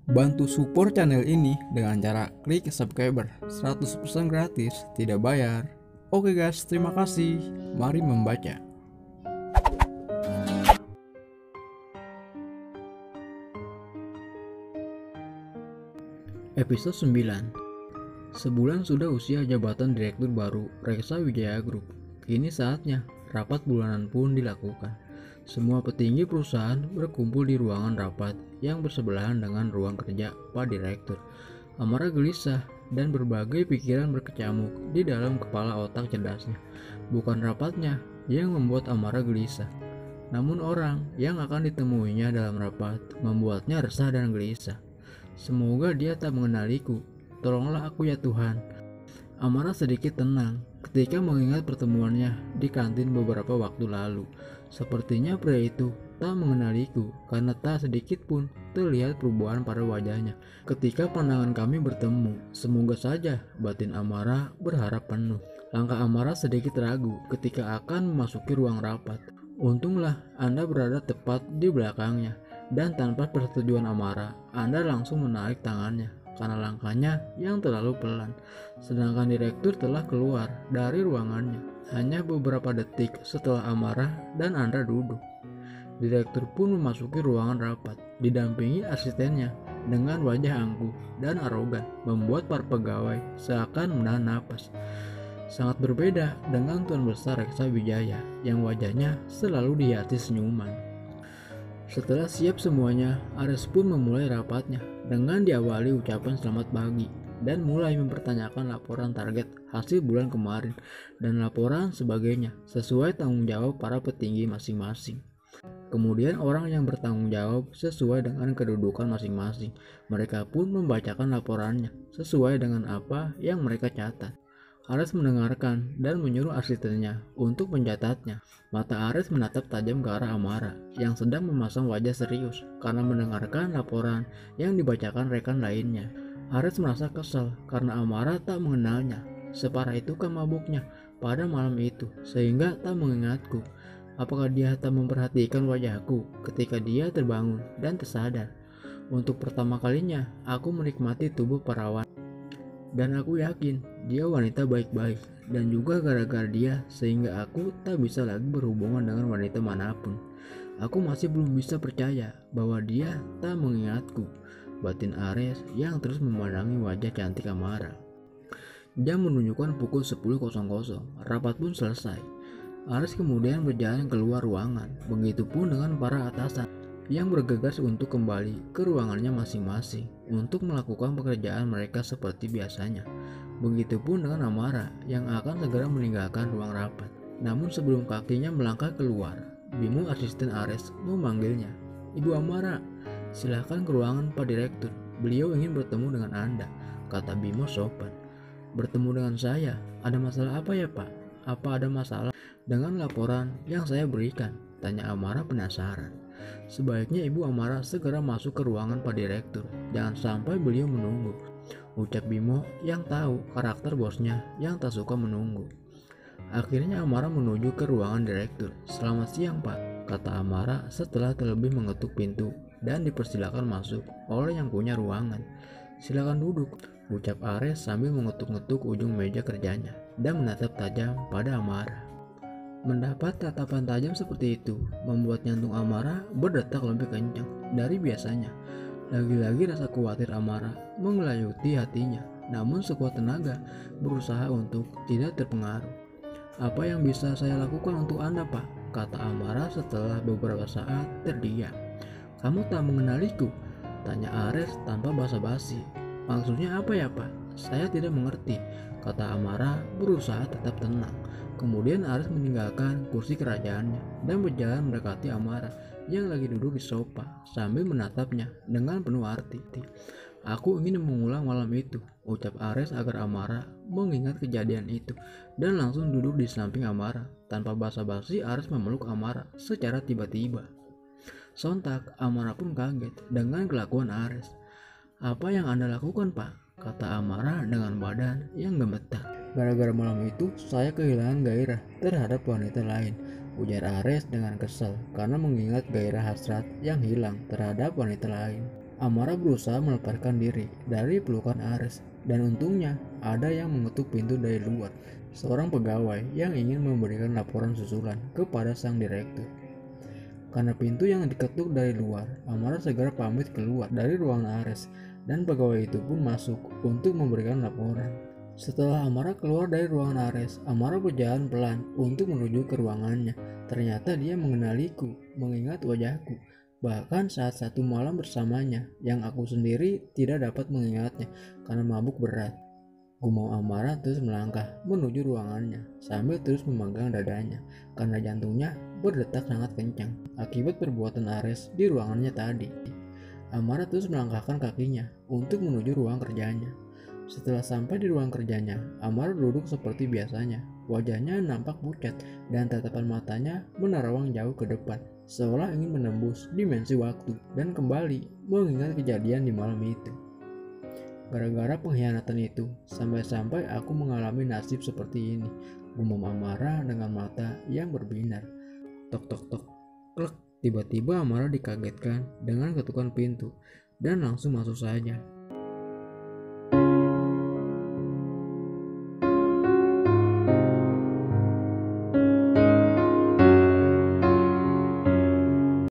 Bantu support channel ini dengan cara klik subscriber 100% gratis, tidak bayar. Oke guys, terima kasih. Mari membaca. Episode 9. Sebulan sudah usia jabatan Direktur baru Reksa Wijaya Group. Kini saatnya rapat bulanan pun dilakukan. Semua petinggi perusahaan berkumpul di ruangan rapat yang bersebelahan dengan ruang kerja Pak Direktur. Amara gelisah dan berbagai pikiran berkecamuk di dalam kepala otak cerdasnya. Bukan rapatnya yang membuat Amara gelisah, namun orang yang akan ditemuinya dalam rapat membuatnya resah dan gelisah. Semoga dia tak mengenaliku. Tolonglah aku ya Tuhan. Amara sedikit tenang ketika mengingat pertemuannya di kantin beberapa waktu lalu. Sepertinya pria itu tak mengenaliku karena tak sedikit pun terlihat perubahan pada wajahnya ketika pandangan kami bertemu. Semoga saja, batin Amara berharap penuh. Langkah Amara sedikit ragu ketika akan memasuki ruang rapat. Untunglah Anda berada tepat di belakangnya, dan tanpa persetujuan Amara, Anda langsung menarik tangannya karena langkahnya yang terlalu pelan. Sedangkan direktur telah keluar dari ruangannya hanya beberapa detik setelah Amara dan Anda duduk. Direktur pun memasuki ruangan rapat, didampingi asistennya dengan wajah angkuh dan arogan, membuat para pegawai seakan menahan napas. Sangat berbeda dengan Tuan Besar Reksa Wijaya yang wajahnya selalu dihiasi senyuman. Setelah siap semuanya, Ares pun memulai rapatnya dengan diawali ucapan selamat pagi dan mulai mempertanyakan laporan target hasil bulan kemarin dan laporan sebagainya sesuai tanggung jawab para petinggi masing-masing. Kemudian orang yang bertanggung jawab sesuai dengan kedudukan masing-masing. Mereka pun membacakan laporannya sesuai dengan apa yang mereka catat. Ares mendengarkan dan menyuruh asistennya untuk mencatatnya. Mata Ares menatap tajam ke arah Amara yang sedang memasang wajah serius karena mendengarkan laporan yang dibacakan rekan lainnya. Ares merasa kesal karena Amara tak mengenalnya. Separah itukah mabuknya pada malam itu sehingga tak mengingatku? Apakah dia tak memperhatikan wajahku ketika dia terbangun dan tersadar? Untuk pertama kalinya aku menikmati tubuh perawan. Dan aku yakin dia wanita baik-baik, dan juga gara-gara dia sehingga aku tak bisa lagi berhubungan dengan wanita manapun. Aku masih belum bisa percaya bahwa dia tak mengingatku, batin Ares yang terus memandangi wajah cantik Amara. Jam menunjukkan pukul 10.00, rapat pun selesai. Ares kemudian berjalan keluar ruangan, begitupun dengan para atasan yang bergegas untuk kembali ke ruangannya masing-masing untuk melakukan pekerjaan mereka seperti biasanya. Begitupun dengan Amara yang akan segera meninggalkan ruang rapat. Namun sebelum kakinya melangkah keluar, Bimo asisten Ares memanggilnya. "Ibu Amara, silahkan ke ruangan Pak Direktur. Beliau ingin bertemu dengan Anda," kata Bimo sopan. "Bertemu dengan saya? Ada masalah apa ya Pak? Apa ada masalah dengan laporan yang saya berikan?" tanya Amara penasaran. "Sebaiknya Ibu Amara segera masuk ke ruangan Pak Direktur. Jangan sampai beliau menunggu," ucap Bimo yang tahu karakter bosnya yang tak suka menunggu. Akhirnya Amara menuju ke ruangan direktur. "Selamat siang Pak," kata Amara setelah terlebih mengetuk pintu dan dipersilakan masuk oleh yang punya ruangan. "Silakan duduk," ucap Ares sambil mengetuk-ngetuk ujung meja kerjanya dan menatap tajam pada Amara. Mendapat tatapan tajam seperti itu membuat jantung Amara berdetak lebih kencang dari biasanya. Lagi-lagi rasa khawatir Amara mengelayuti hatinya, namun sekuat tenaga berusaha untuk tidak terpengaruh. "Apa yang bisa saya lakukan untuk Anda Pak?" kata Amara setelah beberapa saat terdiam. "Kamu tak mengenaliku?" tanya Ares tanpa basa-basi. "Maksudnya apa ya Pak? Saya tidak mengerti," kata Amara berusaha tetap tenang. Kemudian Ares meninggalkan kursi kerajaannya dan berjalan mendekati Amara yang lagi duduk di sofa sambil menatapnya dengan penuh arti. "Aku ingin mengulang malam itu," ucap Ares agar Amara mengingat kejadian itu dan langsung duduk di samping Amara. Tanpa basa-basi Ares memeluk Amara secara tiba-tiba. Sontak Amara pun kaget dengan kelakuan Ares. "Apa yang Anda lakukan Pak?" kata Amara dengan badan yang gemetar. "Gara-gara malam itu saya kehilangan gairah terhadap wanita lain," ujar Ares dengan kesal karena mengingat gairah hasrat yang hilang terhadap wanita lain. Amara berusaha melepaskan diri dari pelukan Ares, dan untungnya ada yang mengetuk pintu dari luar, seorang pegawai yang ingin memberikan laporan susulan kepada sang direktur. Karena pintu yang diketuk dari luar, Amara segera pamit keluar dari ruangan Ares, dan pegawai itu pun masuk untuk memberikan laporan. Setelah Amara keluar dari ruangan Ares, Amara berjalan pelan untuk menuju ke ruangannya. Ternyata dia mengenaliku, mengingat wajahku. Bahkan saat satu malam bersamanya, yang aku sendiri tidak dapat mengingatnya karena mabuk berat. Gumam Amara terus melangkah menuju ruangannya sambil terus memegang dadanya karena jantungnya berdetak sangat kencang akibat perbuatan Ares di ruangannya tadi. Amara terus melangkahkan kakinya untuk menuju ruang kerjanya. Setelah sampai di ruang kerjanya, Amara duduk seperti biasanya. Wajahnya nampak pucat dan tatapan matanya menerawang jauh ke depan, seolah ingin menembus dimensi waktu dan kembali mengingat kejadian di malam itu. Gara-gara pengkhianatan itu, sampai-sampai aku mengalami nasib seperti ini, gumam Amara dengan mata yang berbinar. Tok tok tok, klek. Tiba-tiba Amara dikagetkan dengan ketukan pintu dan langsung masuk saja.